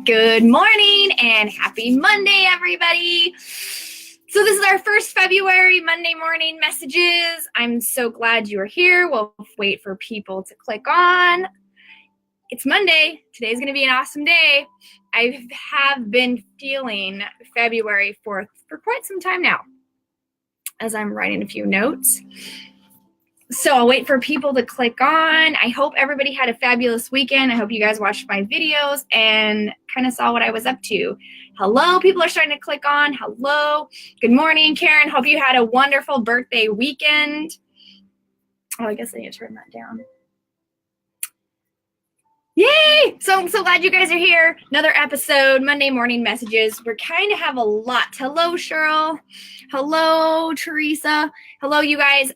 Good morning and happy Monday, everybody. So this is our first February Monday morning messages. I'm so glad you are here. We'll wait for people to click on. It's Monday. Today's going to be an awesome day. I have been feeling February 4th for quite some time now as I'm writing a few notes. So I'll wait for people to click on. I hope everybody had a fabulous weekend. I hope you guys watched my videos and kind of saw what I was up to. Hello, people are starting to click on. Hello. Good morning, Karen. Hope you had a wonderful birthday weekend. Oh, I guess I need to turn that down. Yay! So I'm so glad you guys are here. Another episode, Monday morning messages. We're kind of have a lot. Hello, Cheryl. Hello, Teresa. Hello, you guys.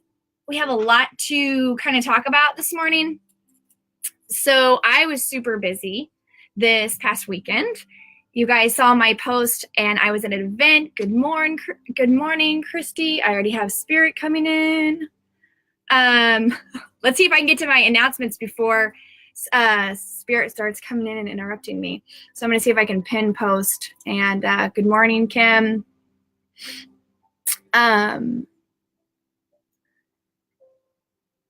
We have a lot to kind of talk about this morning. So I was super busy this past weekend. You guys saw my post and I was at an event. Good morning, Christy. I already have Spirit coming in. Let's see if I can get to my announcements before Spirit starts coming in and interrupting me. So I'm going to see if I can pin post. And good morning, Kim.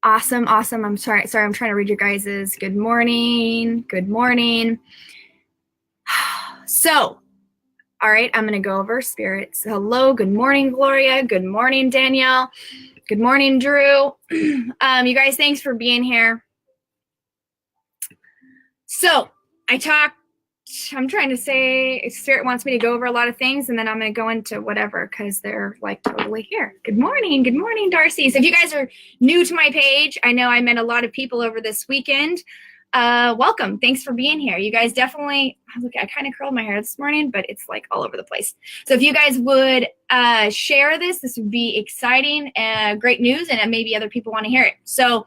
Awesome. I'm sorry, I'm trying to read your guys's good morning. So, all right, I'm going to go over spirits. Hello, good morning, Gloria. Good morning, Danielle. Good morning, Drew. You guys, thanks for being here. So, I'm trying to say Spirit wants me to go over a lot of things, and then I'm going to go into whatever because they're like totally here. Good morning, Darcy. So if you guys are new to my page, I know I met a lot of people over this weekend. Welcome. Thanks for being here. You guys definitely, look, I kind of curled my hair this morning, but it's like all over the place. So if you guys would share this would be exciting, great news, and maybe other people want to hear it. So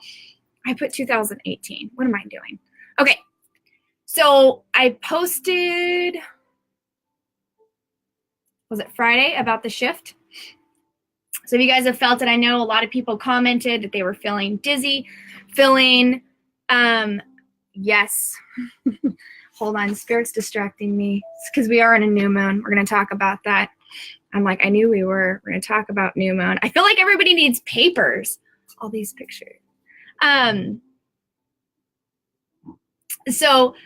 I put 2018. What am I doing? Okay. So I posted, was it Friday, about the shift? So if you guys have felt it, I know a lot of people commented that they were feeling dizzy, yes. Hold on, Spirit's distracting me. It's because we are in a new moon. We're going to talk about that. I'm like, I knew we were. We're going to talk about new moon. I feel like everybody needs papers. All these pictures. So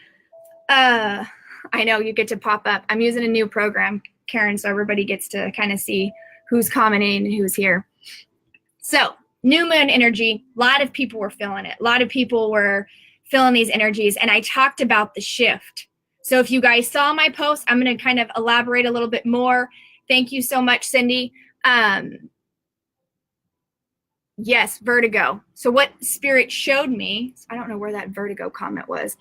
I know you get to pop up. I'm using a new program, Karen, so everybody gets to kind of see who's commenting and who's here. So new moon energy, a lot of people were feeling it. A lot of people were feeling these energies, and I talked about the shift. So if you guys saw my post, I'm going to kind of elaborate a little bit more. Thank you so much, Cindy. Yes, vertigo. So what Spirit showed me, I don't know where that vertigo comment was.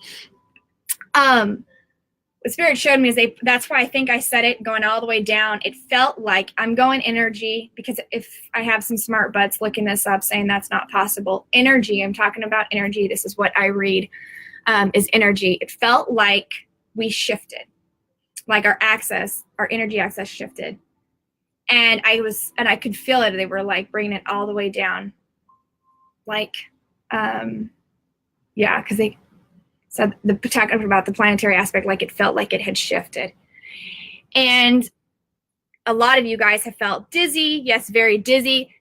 What Spirit showed me is that's why I think I said it going all the way down. It felt like I'm going energy, because if I have some smart butts looking this up saying that's not possible. Energy, I'm talking about energy. This is what I read, is energy. It felt like we shifted, like our energy access shifted. And I could feel it. They were like bringing it all the way down. Like, because they said talking about the planetary aspect, like it felt like it had shifted. And a lot of you guys have felt dizzy. Yes, very dizzy.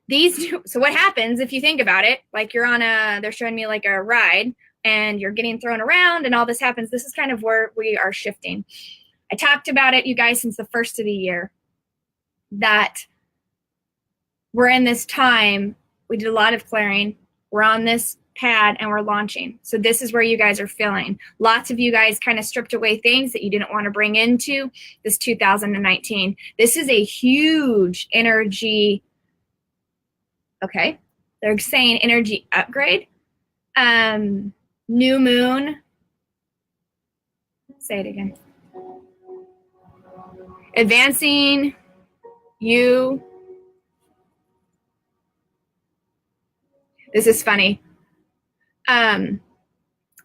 So what happens if you think about it, like they're showing me like a ride and you're getting thrown around and all this happens. This is kind of where we are shifting. I talked about it, you guys, since the first of the year, that we're in this time. We did a lot of clearing. We're on this pad and we're launching. So this is where you guys are feeling. Lots of you guys kind of stripped away things that you didn't want to bring into this 2019. This is a huge energy. Okay. They're saying energy upgrade. New moon. Say it again. Advancing you. This is funny.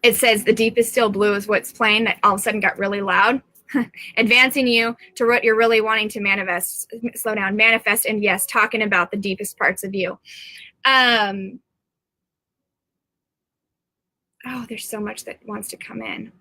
It says the deepest still blue is what's playing. That all of a sudden got really loud. Advancing you to what you're really wanting to manifest. Slow down. Manifest, and yes, talking about the deepest parts of you. Oh, there's so much that wants to come in.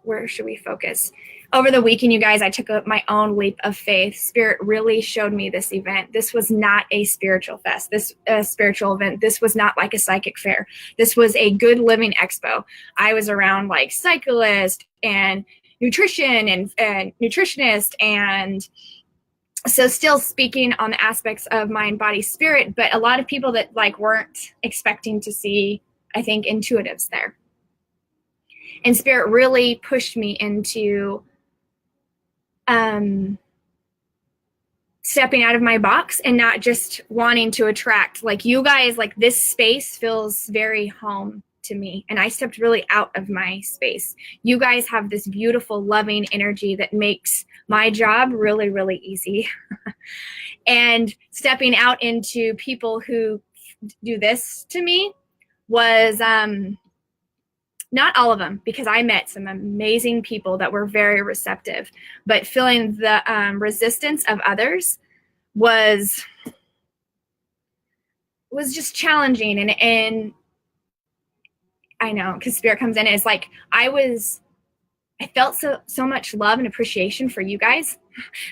where should we focus? Over the weekend, you guys, I took my own leap of faith. Spirit really showed me this event. This was not a spiritual fest, spiritual event. This was not like a psychic fair. This was a good living expo. I was around like cyclists and nutrition and nutritionist, and so still speaking on the aspects of mind, body, spirit, but a lot of people that like weren't expecting to see, I think, intuitives there. And Spirit really pushed me into stepping out of my box and not just wanting to attract. Like, you guys, like, this space feels very home to me. And I stepped really out of my space. You guys have this beautiful, loving energy that makes my job really, really easy. And stepping out into people who do this to me was not all of them, because I met some amazing people that were very receptive, but feeling the resistance of others was just challenging. And I know, because Spirit comes in and it's like, I felt so much love and appreciation for you guys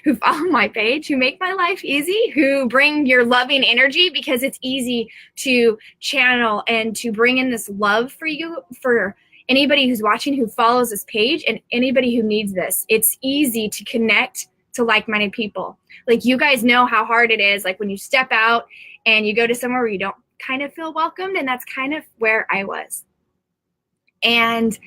who follow my page, who make my life easy, who bring your loving energy, because it's easy to channel and to bring in this love for you, for anybody who's watching, who follows this page, and anybody who needs this. It's easy to connect to like-minded people. Like, you guys know how hard it is, like when you step out and you go to somewhere where you don't kind of feel welcomed, and that's kind of where I was. And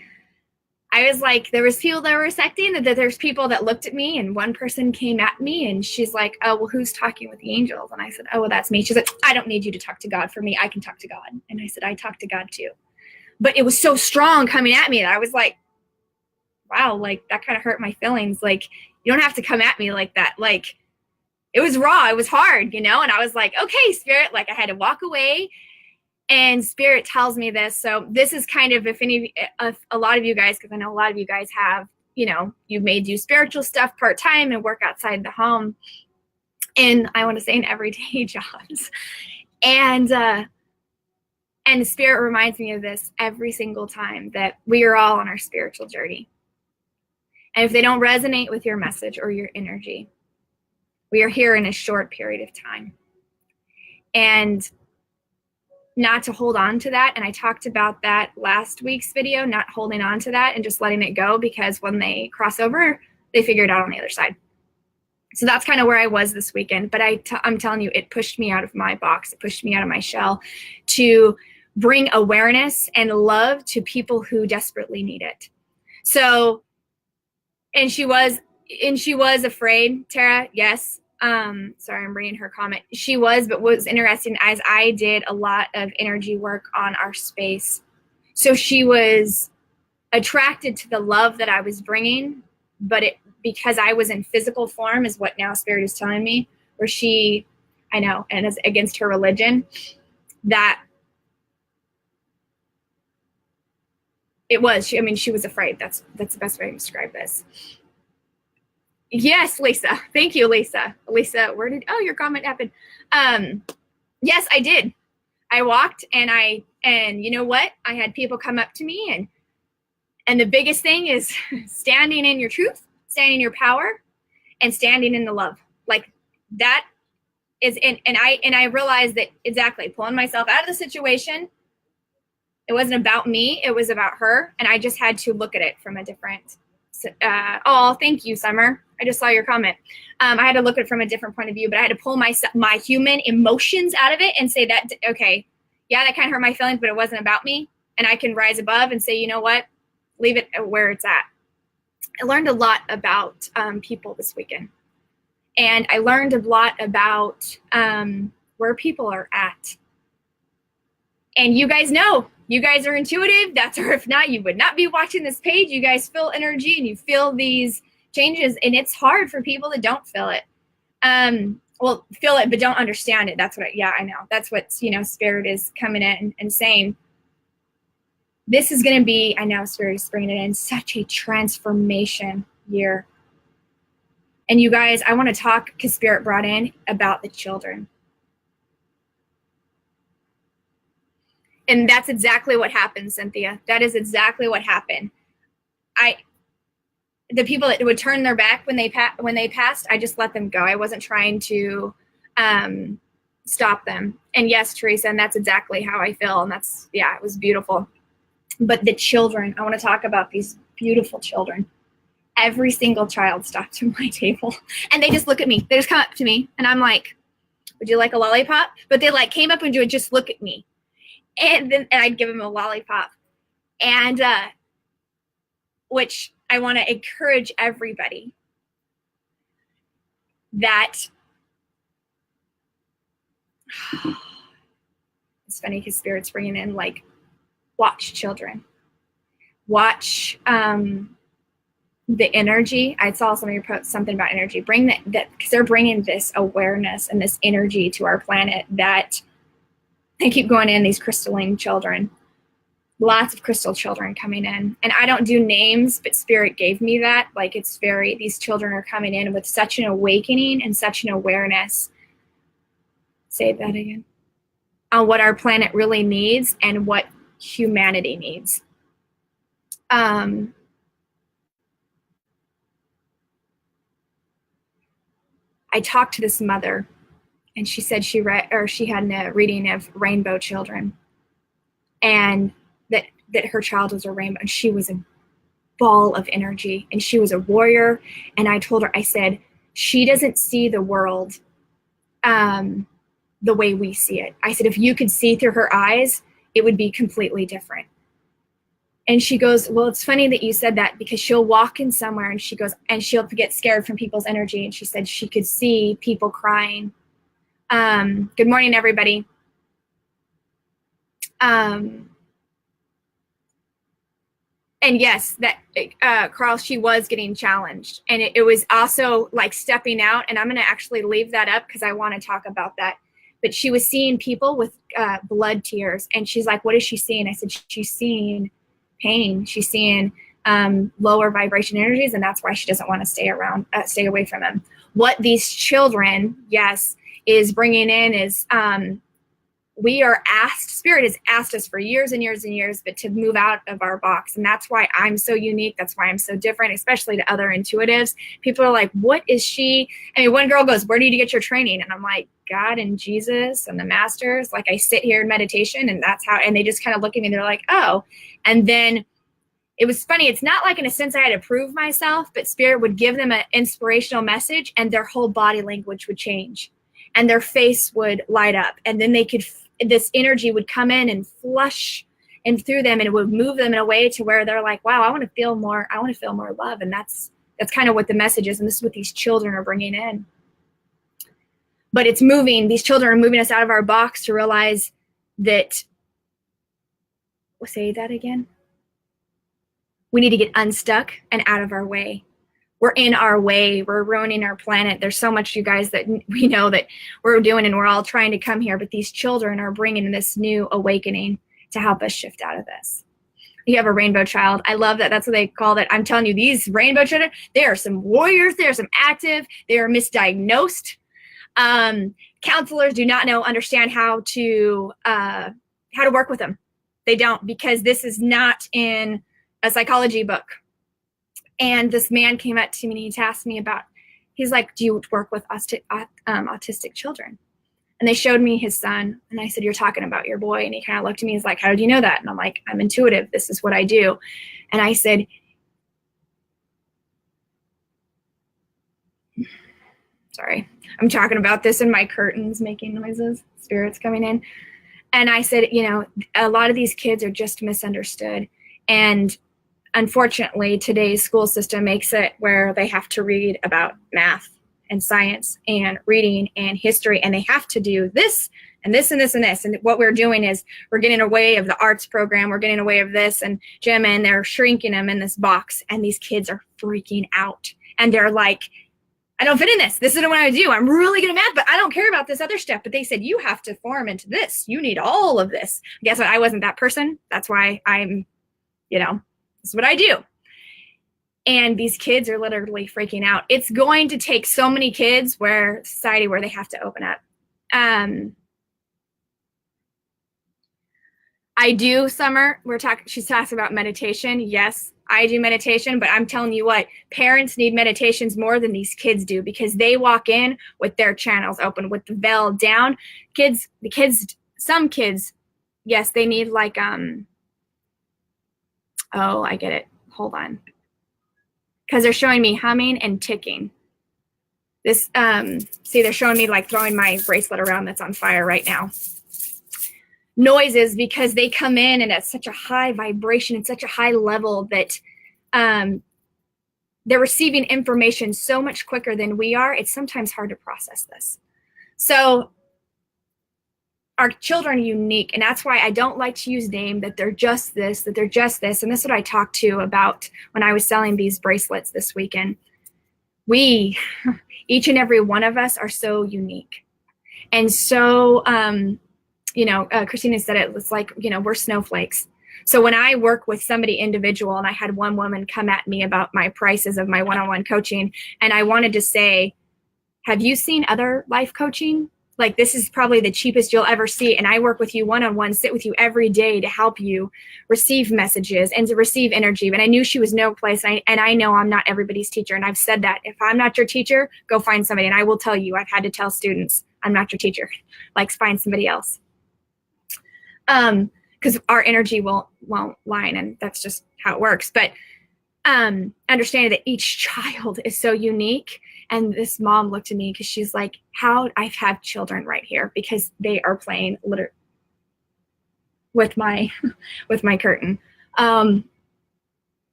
I was like, there was people that were accepting, that there's people that looked at me, and one person came at me and she's like, oh, well, who's talking with the angels? And I said, oh, well, that's me. She's like, I don't need you to talk to God for me. I can talk to God. And I said, I talk to God too. But it was so strong coming at me that I was like, wow, like, that kind of hurt my feelings. Like, you don't have to come at me like that. Like, it was raw. It was hard, you know? And I was like, okay, Spirit, like, I had to walk away. And Spirit tells me this. So this is kind of, if a lot of you guys, because I know a lot of you guys have, you know, you may do spiritual stuff part-time and work outside the home. And I want to say in everyday jobs. And the Spirit reminds me of this every single time, that we are all on our spiritual journey. And if they don't resonate with your message or your energy, we are here in a short period of time. And not to hold on to that. And I talked about that last week's video, not holding on to that and just letting it go, because when they cross over, they figure it out on the other side. So that's kind of where I was this weekend. But I'm telling you, it pushed me out of my box. It pushed me out of my shell to bring awareness and love to people who desperately need it. So, and she was afraid, Tara. Yes. Sorry, I'm reading her comment. She was, but what was interesting, as I did a lot of energy work on our space. So she was attracted to the love that I was bringing, but because I was in physical form, is what now Spirit is telling me, where I know, and it's against her religion, that it was, she was afraid. That's the best way to describe this. Yes, Lisa. Thank you, Lisa. Lisa, your comment happened? Yes, I did. I walked and you know what? I had people come up to me, and the biggest thing is standing in your truth, standing in your power, and standing in the love. Like, that is, and I realized that, exactly, pulling myself out of the situation. It wasn't about me. It was about her. And I just had to look at it from a different, thank you, Summer. I just saw your comment. I had to look at it from a different point of view, but I had to pull my human emotions out of it and say that, okay, yeah, that kind of hurt my feelings, but it wasn't about me. And I can rise above and say, you know what? Leave it where it's at. I learned a lot about people this weekend. And I learned a lot about where people are at. And you guys know, you guys are intuitive. Or if not, you would not be watching this page. You guys feel energy and you feel these changes, and it's hard for people that don't feel it. Feel it, but don't understand it. That's what I know. That's what, Spirit is coming in and saying. This is going to be, I know Spirit is bringing it in, such a transformation year. And you guys, I want to talk, because Spirit brought in, about the children. And that's exactly what happened, Cynthia. That is exactly what happened. the people that would turn their back when they passed, I just let them go. I wasn't trying to stop them. And yes, Teresa, and that's exactly how I feel. And that's, yeah, it was beautiful. But the children, I want to talk about these beautiful children. Every single child stopped at my table and they just look at me. They just come up to me and I'm like, would you like a lollipop? But they like came up and would just look at me. And then I'd give them a lollipop. And which I want to encourage everybody that it's funny because Spirit's bringing in like, watch children, watch the energy. I saw somebody post something about energy. Bring that because they're bringing this awareness and this energy to our planet that they keep going in, these crystalline children. Lots of crystal children coming in. And I don't do names, but Spirit gave me that. Like it's very, these children are coming in with such an awakening and such an awareness. Say that again. On what our planet really needs and what humanity needs. I talked to this mother and she said she had a reading of rainbow children and that her child was a rainbow and she was a ball of energy and she was a warrior. And I told her, I said, she doesn't see the world the way we see it. I said, if you could see through her eyes, it would be completely different. And she goes, well, it's funny that you said that because she'll walk in somewhere and she goes, and she'll get scared from people's energy. And she said she could see people crying. Good morning, everybody. And yes, that Carl, she was getting challenged. And it was also like stepping out. And I'm going to actually leave that up because I want to talk about that. But she was seeing people with blood tears. And she's like, what is she seeing? I said, she's seeing pain. She's seeing lower vibration energies. And that's why she doesn't want to stay away from them. What these children, yes, is bringing in is we are asked, Spirit has asked us for years and years and years, but to move out of our box. And that's why I'm so unique. That's why I'm so different, especially to other intuitives. People are like, what is she? I mean, one girl goes, where do you get your training? And I'm like, God and Jesus and the masters. Like I sit here in meditation and that's how, and they just kind of look at me and they're like, oh. And then it was funny. It's not like in a sense I had to prove myself, but Spirit would give them an inspirational message and their whole body language would change and their face would light up. And then they could, this energy would come in and flush and through them and it would move them in a way to where they're like, wow, I want to feel more love. And that's kind of what the message is. And this is what these children are bringing in. But it's moving, these children are moving us out of our box to realize that, we'll say that again. We need to get unstuck and out of our way. We're in our way. We're ruining our planet. There's so much, you guys, that we know that we're doing and we're all trying to come here. But these children are bringing this new awakening to help us shift out of this. You have a rainbow child. I love that. That's what they call it. I'm telling you, these rainbow children, they are some warriors. They are some active. They are misdiagnosed. Counselors do not understand how to work with them. They don't, because this is not in a psychology book. And this man came up to me and he asked me about, he's like, do you work with autistic children? And they showed me his son. And I said, you're talking about your boy. And he kind of looked at me. He's like, how did you know that? And I'm like, I'm intuitive. This is what I do. And I said, sorry, I'm talking about this and my curtains making noises, Spirit's coming in. And I said, a lot of these kids are just misunderstood. And unfortunately, today's school system makes it where they have to read about math and science and reading and history, and they have to do this and this and this and this. And what we're doing is we're getting away of the arts program. We're getting away of this and gym, and they're shrinking them in this box. And these kids are freaking out. And they're like, I don't fit in this. This isn't what I do. I'm really good at math, but I don't care about this other stuff. But they said, you have to form into this. You need all of this. Guess what? I wasn't that person. That's why I'm, this is what I do. And these kids are literally freaking out. It's going to take so many kids where they have to open up. I do, Summer. She's talking about meditation. Yes, I do meditation, but I'm telling you what, parents need meditations more than these kids do, because they walk in with their channels open, with the veil down. Some kids, yes, they need like, oh, I get it. Hold on. Because they're showing me humming and ticking. This, see, they're showing me like throwing my bracelet around that's on fire right now. Noises, because they come in and at such a high vibration and such a high level that they're receiving information so much quicker than we are. It's sometimes hard to process this. So our children are unique, and that's why I don't like to use name, that they're just this, that they're just this. And this is what I talked to about when I was selling these bracelets this weekend. We, each and every one of us, are so unique. And so, Christina said it was like, we're snowflakes. So when I work with somebody individual, and I had one woman come at me about my prices of my one-on-one coaching, and I wanted to say, have you seen other life coaching? Like, this is probably the cheapest you'll ever see. And I work with you one-on-one, sit with you every day to help you receive messages and to receive energy. But I knew she was no place. And I know I'm not everybody's teacher. And I've said that. If I'm not your teacher, go find somebody. And I will tell you, I've had to tell students, I'm not your teacher. Like, find somebody else. Because our energy won't line, and that's just how it works. But understanding that each child is so unique. And this mom looked at me because she's like, how I have children right here, because they are playing literally with my curtain. They're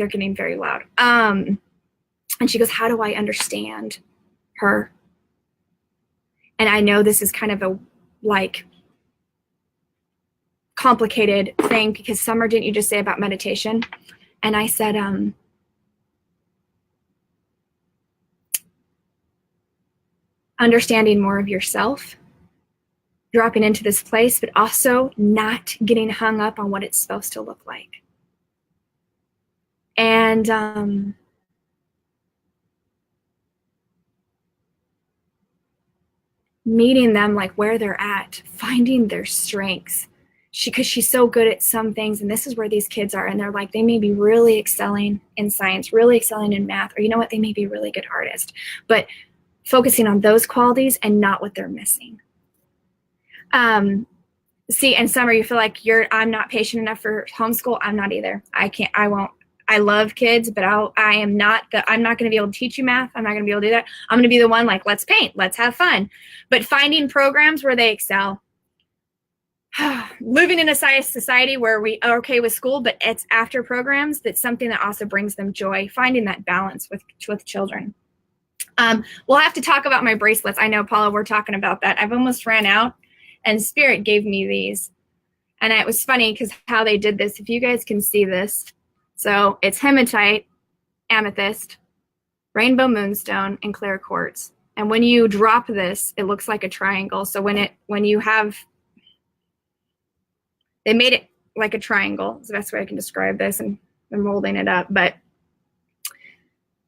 getting very loud. And she goes, how do I understand her? And I know this is kind of a like complicated thing, because Summer, didn't you just say about meditation? And I said, understanding more of yourself, dropping into this place, but also not getting hung up on what it's supposed to look like. And meeting them like where they're at, finding their strengths. Because she's so good at some things, and this is where these kids are, and they're like, they may be really excelling in science, really excelling in math, or you know what, they may be a really good artist, but focusing on those qualities and not what they're missing. See, and Summer, you feel like I'm not patient enough for homeschool. I'm not either. I won't. I love kids, but I'm not going to be able to teach you math. I'm not going to be able to do that. I'm going to be the one like, let's paint, let's have fun. But finding programs where they excel. Living in a society where we are okay with school, but it's after programs that's something that also brings them joy. Finding that balance with children. We'll have to talk about my bracelets. I know, Paula, we're talking about that. I've almost ran out, and Spirit gave me these. And it was funny because how they did this, if you guys can see this. So it's hematite, amethyst, rainbow moonstone, and clear quartz. And when you drop this, it looks like a triangle. So when you have, they made it like a triangle. Is the best way I can describe this, and they're molding it up. But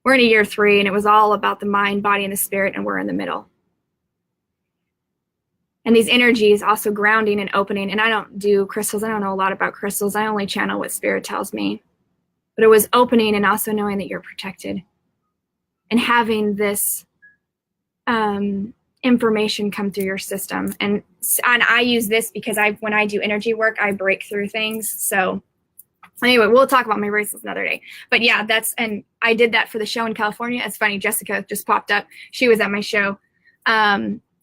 we're in a year 3, and it was all about the mind, body, and the spirit, and we're in the middle. And these energies also grounding and opening. And I don't do crystals. I don't know a lot about crystals. I only channel what Spirit tells me. But it was opening and also knowing that you're protected. And having this information come through your system. And I use this because when I do energy work, I break through things. So anyway, we'll talk about my bracelets another day. But yeah, and I did that for the show in California. It's funny, Jessica just popped up. She was at my show.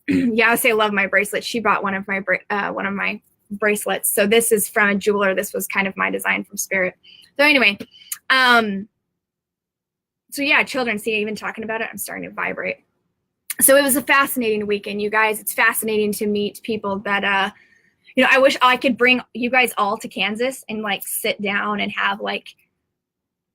Yeah, I say I love my bracelet. She bought one of my bracelets. So this is from a jeweler. This was kind of my design from Spirit. So anyway, so yeah, children, see, even talking about it, I'm starting to vibrate. So it was a fascinating weekend, you guys. It's fascinating to meet people that, I wish I could bring you guys all to Kansas and like sit down and have like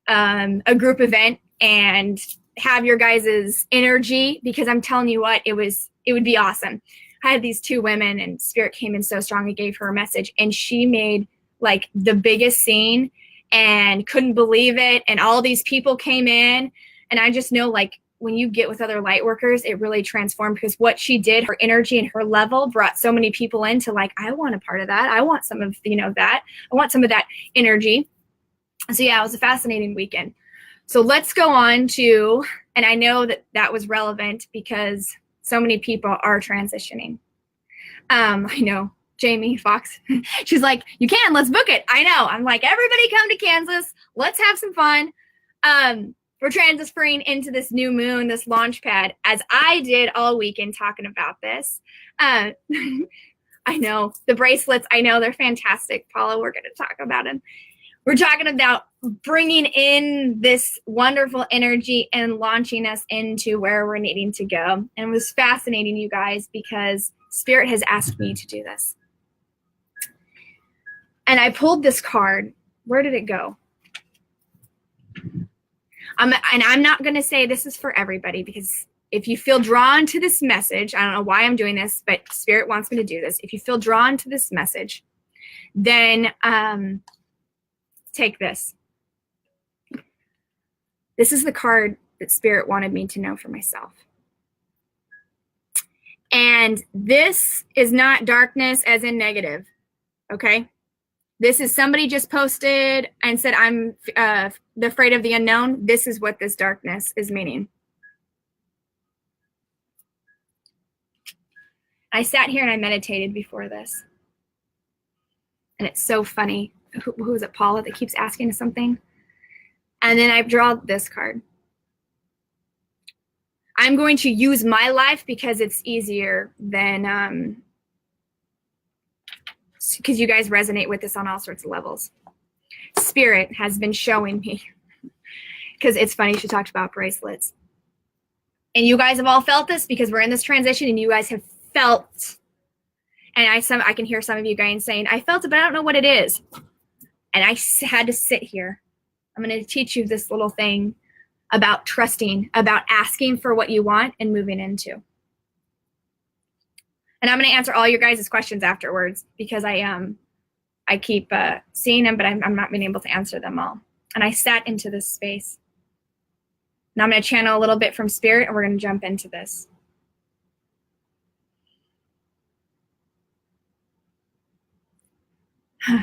a group event and have your guys' energy, because I'm telling you what, it would be awesome. I had these 2 women, and Spirit came in so strong and gave her a message, and she made like the biggest scene and couldn't believe it. And all these people came in, and I just know, like, when you get with other light workers, it really transformed, because what she did, her energy and her level brought so many people in to like, I want a part of that. I want some of, that. I want some of that energy. So yeah, it was a fascinating weekend. So let's go on to, and I know that that was relevant because so many people are transitioning. I know Jamie Fox, she's like, you can, let's book it. I know. I'm like, everybody come to Kansas. Let's have some fun. We're transferring into this new moon, this launch pad, as I did all weekend talking about this. I know the bracelets. I know they're fantastic. Paula, we're going to talk about them. We're talking about bringing in this wonderful energy and launching us into where we're needing to go. And it was fascinating, you guys, because Spirit has asked me to do this. And I pulled this card. Where did it go? And I'm not going to say this is for everybody, because if you feel drawn to this message, I don't know why I'm doing this, but Spirit wants me to do this. If you feel drawn to this message, then take this. This is the card that Spirit wanted me to know for myself. And this is not darkness as in negative, okay? This is somebody just posted and said, I'm afraid of the unknown. This is what this darkness is meaning. I sat here and I meditated before this. And it's so funny. Who is it, Paula, that keeps asking us something? And then I draw this card. I'm going to use my life because it's easier than, because you guys resonate with this on all sorts of levels. Spirit has been showing me, because it's funny, she talked about bracelets. And you guys have all felt this because we're in this transition and you guys have felt, and I can hear some of you guys saying, I felt it, but I don't know what it is. And I had to sit here. I'm going to teach you this little thing about trusting, about asking for what you want and moving into. And I'm going to answer all your guys' questions afterwards, because I keep seeing them, but I'm not being able to answer them all. And I sat into this space. Now I'm going to channel a little bit from Spirit, and we're going to jump into this.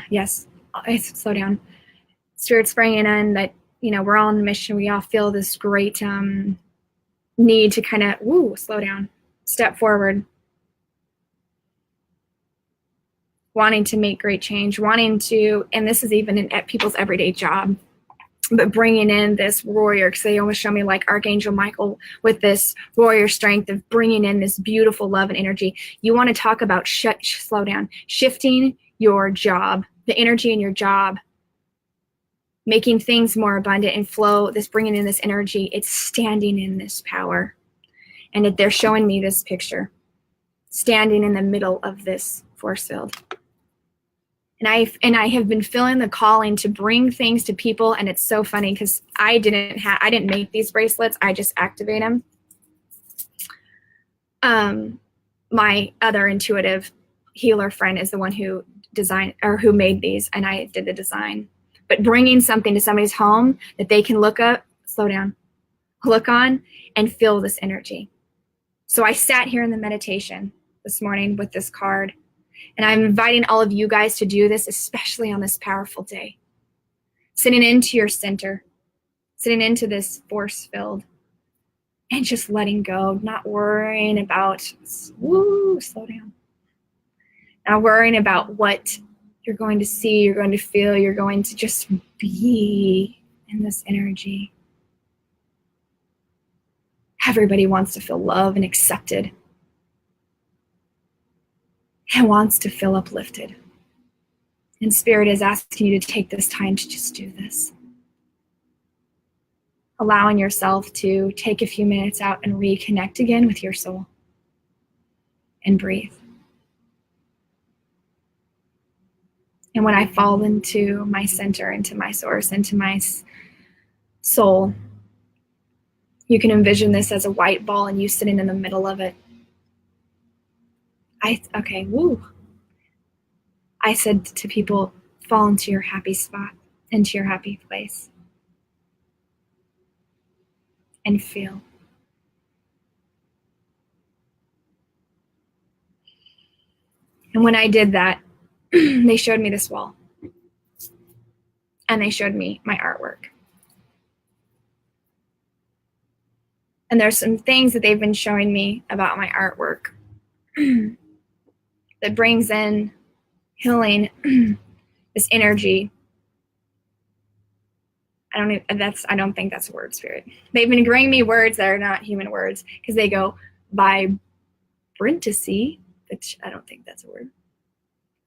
Yes, slow down. Spirit's bringing in that, you know, we're all on the mission. We all feel this great need to kind of, slow down, step forward. Wanting to make great change, wanting to, and this is even at people's everyday job, but bringing in this warrior, because they almost show me like Archangel Michael with this warrior strength of bringing in this beautiful love and energy. You want to talk about slow down, shifting your job, the energy in your job, making things more abundant and flow, this bringing in this energy, it's standing in this power. And they're showing me this picture, standing in the middle of this force field. And I have been feeling the calling to bring things to people, and it's so funny because I didn't make these bracelets. I just activate them. My other intuitive healer friend is the one who designed or who made these, and I did the design. But bringing something to somebody's home that they can look on and feel this energy. So I sat here in the meditation this morning with this card. And I'm inviting all of you guys to do this, especially on this powerful day. Sitting into your center, sitting into this force field, and just letting go, not worrying about, slow down. Not worrying about what you're going to see, you're going to feel, you're going to just be in this energy. Everybody wants to feel loved and accepted. And wants to feel uplifted. And Spirit is asking you to take this time to just do this. Allowing yourself to take a few minutes out and reconnect again with your soul. And breathe. And when I fall into my center, into my source, into my soul, you can envision this as a white ball and you sitting in the middle of it. I said to people, fall into your happy spot, into your happy place. And feel. And when I did that, they showed me this wall. and they showed me my artwork. And there's some things that they've been showing me about my artwork that brings in healing, this energy. I don't think that's a word, Spirit. They've been bringing me words that are not human words because they go vibrancy, which I don't think that's a word.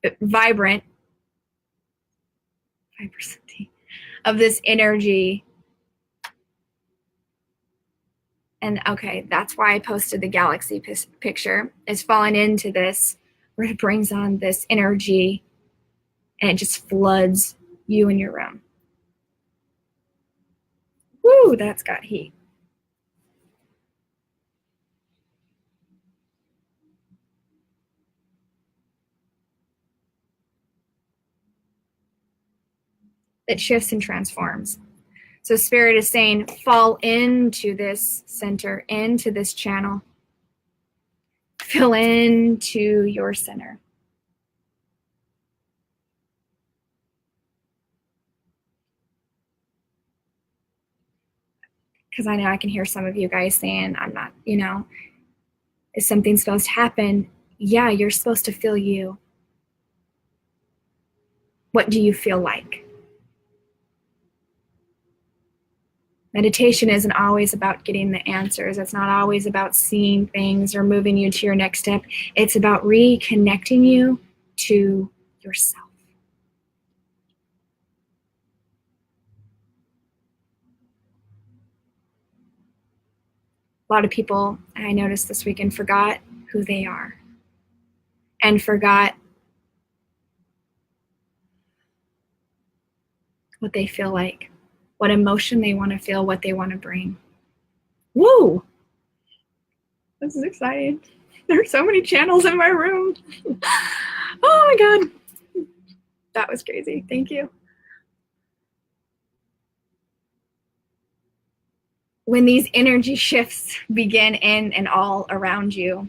But vibrancy of this energy. And okay, that's why I posted the galaxy picture. It's falling into this, where it brings on this energy and it just floods you in your room. Woo, that's got heat. It shifts and transforms. So Spirit is saying, fall into this center, into this channel. Fill into your center. Because I know I can hear some of you guys saying, I'm not, is something supposed to happen? Yeah, you're supposed to feel you. What do you feel like? Meditation isn't always about getting the answers. It's not always about seeing things or moving you to your next step. It's about reconnecting you to yourself. A lot of people, I noticed this weekend, forgot who they are and forgot what they feel like, what emotion they want to feel, what they want to bring. Woo! This is exciting. There are so many channels in my room. Oh my God. That was crazy. Thank you. When these energy shifts begin in and all around you,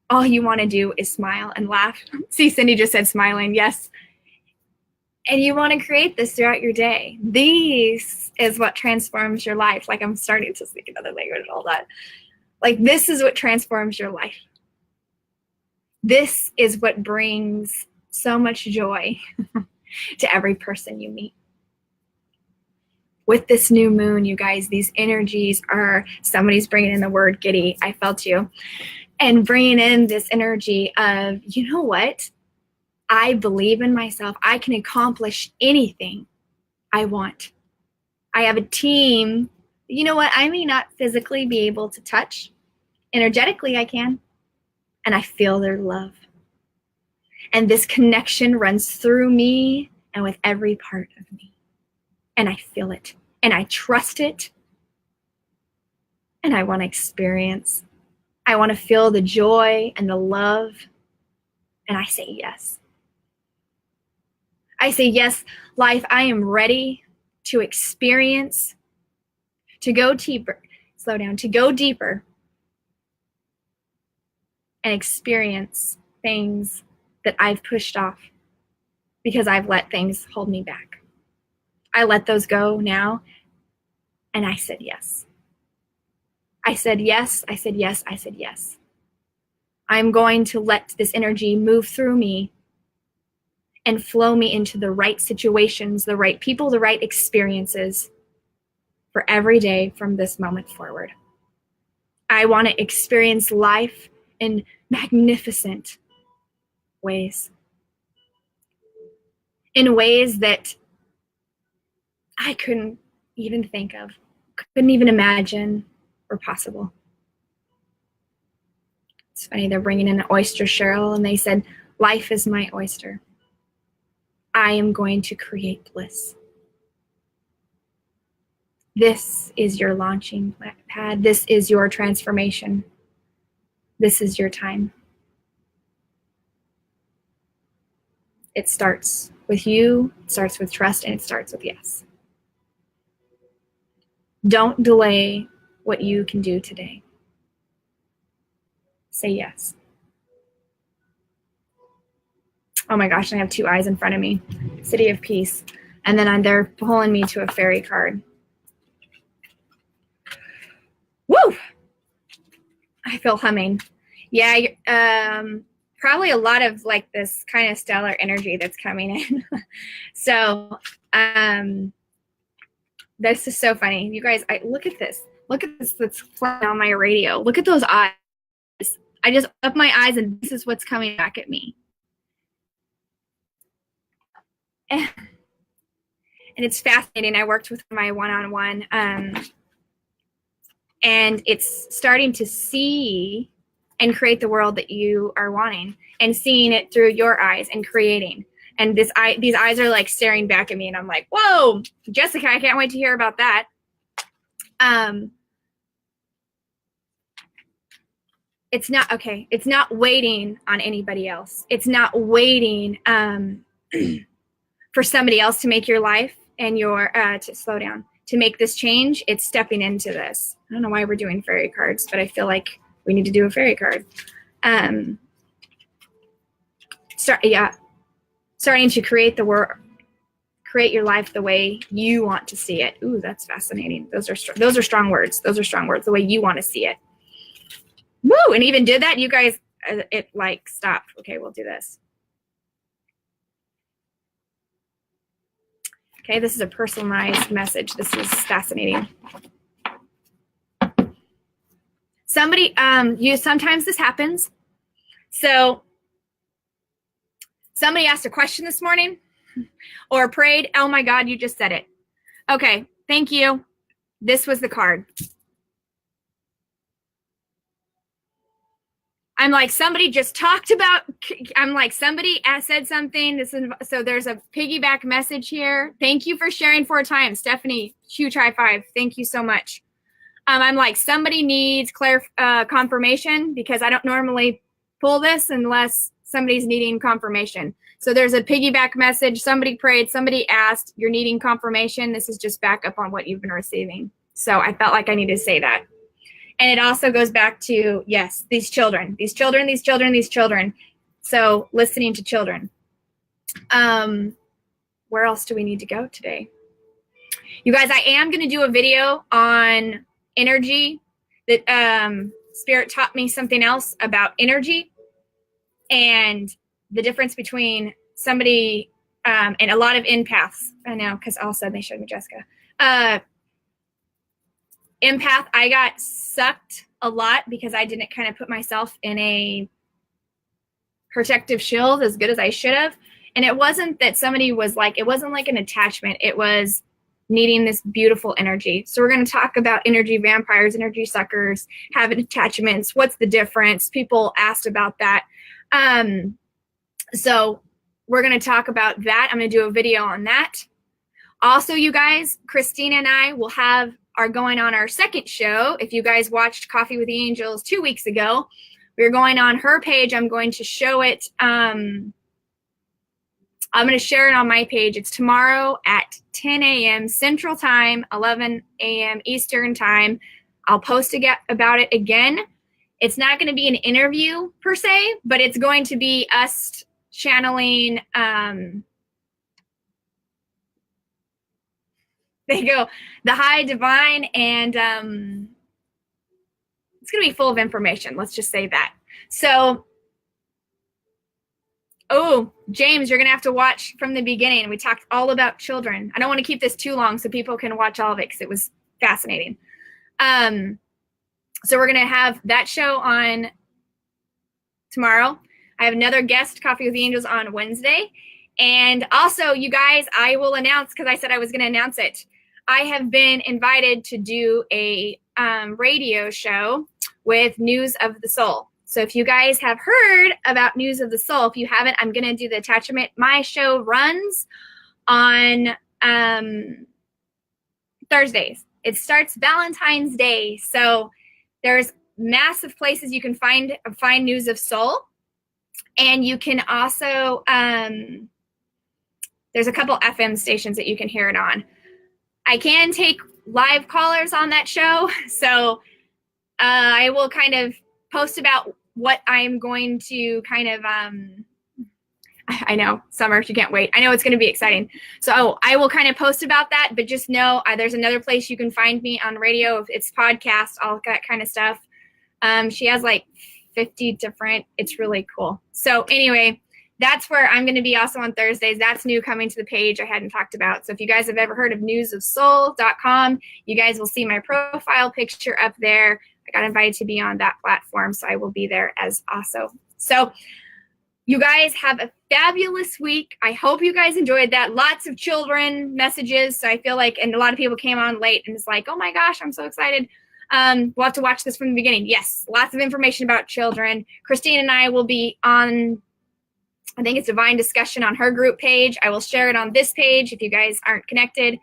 all you want to do is smile and laugh. See, Cindy just said smiling. Yes. And you want to create this throughout your day. This is what transforms your life. Like, I'm starting to speak another language and all that. Like, this is what transforms your life. This is what brings so much joy to every person you meet. With this new moon, you guys, these energies are, somebody's bringing in the word giddy. I felt you. And bringing in this energy of, you know what? I believe in myself. I can accomplish anything I want. I have a team. You know what? I may not physically be able to touch. Energetically, I can. And I feel their love. And this connection runs through me and with every part of me. And I feel it. And I trust it. And I want to experience. I want to feel the joy and the love. And I say yes. I say, yes, life, I am ready to experience, to go deeper, slow down, to go deeper and experience things that I've pushed off because I've let things hold me back. I let those go now, and I said yes. I said yes, I said yes, I said yes. I'm going to let this energy move through me and flow me into the right situations, the right people, the right experiences for every day from this moment forward. I want to experience life in magnificent ways. In ways that I couldn't even think of, couldn't even imagine were possible. It's funny, they're bringing in an oyster, Cheryl, and they said, life is my oyster. I am going to create bliss. This is your launching pad. This is your transformation. This is your time. It starts with you, it starts with trust, and it starts with yes. Don't delay what you can do today. Say yes. Oh my gosh, I have two eyes in front of me. City of Peace. And then they're pulling me to a fairy card. Woo! I feel humming. Yeah, probably a lot of like this kind of stellar energy that's coming in. So this is so funny. You guys, look at this. Look at this that's flying on my radio. Look at those eyes. I just open my eyes and this is what's coming back at me. And it's fascinating. I worked with my one-on-one, and it's starting to see and create the world that you are wanting, and seeing it through your eyes and creating. And these eyes are like staring back at me, and I'm like, whoa, Jessica, I can't wait to hear about that. It's not okay. It's not waiting on anybody else. It's not waiting for somebody else to make your life and your to slow down, to make this change. It's stepping into this. I don't know why we're doing fairy cards, but I feel like we need to do a fairy card. Starting to create the world, create your life the way you want to see it. Ooh, that's fascinating. Those are strong words. Those are strong words. The way you want to see it. Woo! And even did that, you guys. It like stopped. Okay, we'll do this. Okay, this is a personalized message. This is fascinating. Somebody, sometimes this happens. So somebody asked a question this morning or prayed. Oh my God, you just said it. Okay, thank you. This was the card. I'm like, somebody just talked about, I'm like, somebody said something. So there's a piggyback message here. Thank you for sharing 4 times. Stephanie, huge high five. Thank you so much. I'm like, somebody needs confirmation, because I don't normally pull this unless somebody's needing confirmation. So there's a piggyback message. Somebody prayed, somebody asked, you're needing confirmation. This is just back up on what you've been receiving. So I felt like I needed to say that. And it also goes back to, yes, these children. So listening to children. Where else do we need to go today? You guys, I am going to do a video on energy. That Spirit taught me something else about energy and the difference between somebody and a lot of empaths. I know, because all of a sudden they showed me Jessica. Empath, I got sucked a lot because I didn't kind of put myself in a protective shield as good as I should have. And it wasn't that somebody was like, it wasn't like an attachment. It was needing this beautiful energy. So we're going to talk about energy vampires, energy suckers, having attachments. What's the difference? People asked about that. So we're going to talk about that. I'm going to do a video on that. Also, you guys, Christina and I are going on our second show. If you guys watched Coffee with the Angels 2 weeks ago, we're going on her page. I'm going to show it. I'm going to share it on my page. It's tomorrow at 10 a.m. Central Time, 11 a.m. Eastern Time. I'll post about it again. It's not going to be an interview per se, but it's going to be us channeling. There you go. The high divine, and it's going to be full of information. Let's just say that. So, oh, James, you're going to have to watch from the beginning. We talked all about children. I don't want to keep this too long so people can watch all of it because it was fascinating. So we're going to have that show on tomorrow. I have another guest, Coffee with the Angels, on Wednesday. And also, you guys, I will announce, because I said I was going to announce it. I have been invited to do a radio show with News of the Soul. So if you guys have heard about News of the Soul, if you haven't, I'm going to do the attachment. My show runs on Thursdays. It starts Valentine's Day. So there's massive places you can find News of Soul. And you can also, there's a couple FM stations that you can hear it on. I can take live callers on that show. So I will kind of post about what I'm going to kind of, I know, summer, you can't wait. I know it's going to be exciting. So I will kind of post about that, but just know there's another place you can find me on radio. It's podcast, all that kind of stuff. She has like 50 different, it's really cool. So anyway, that's where I'm going to be also on Thursdays. That's new coming to the page I hadn't talked about. So if you guys have ever heard of newsofsoul.com, you guys will see my profile picture up there. I got invited to be on that platform, so I will be there as also. So you guys have a fabulous week. I hope you guys enjoyed that. Lots of children messages. So I feel like, and a lot of people came on late and it's like, oh my gosh, I'm so excited. We'll have to watch this from the beginning. Yes, lots of information about children. Christine and I will be on, I think it's Divine Discussion on her group page. I will share it on this page if you guys aren't connected.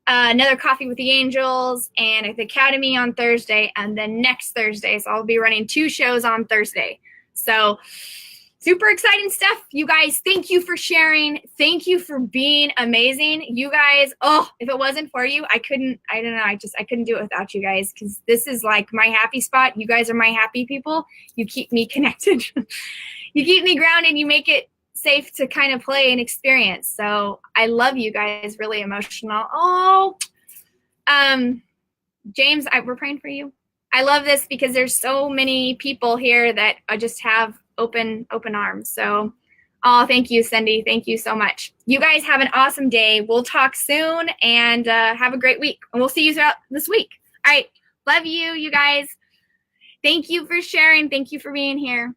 Another Coffee with the Angels and the Academy on Thursday, and then next Thursday. So I'll be running 2 shows on Thursday. So super exciting stuff. You guys, thank you for sharing. Thank you for being amazing. You guys, if it wasn't for you, I couldn't do it without you guys, because this is like my happy spot. You guys are my happy people. You keep me connected. You keep me grounded. You make it safe to kind of play and experience. So I love you guys. Really emotional. James, we're praying for you. I love this because there's so many people here that just have open arms. So, thank you, Cindy. Thank you so much. You guys have an awesome day. We'll talk soon, and have a great week. And we'll see you throughout this week. All right. Love you, you guys. Thank you for sharing. Thank you for being here.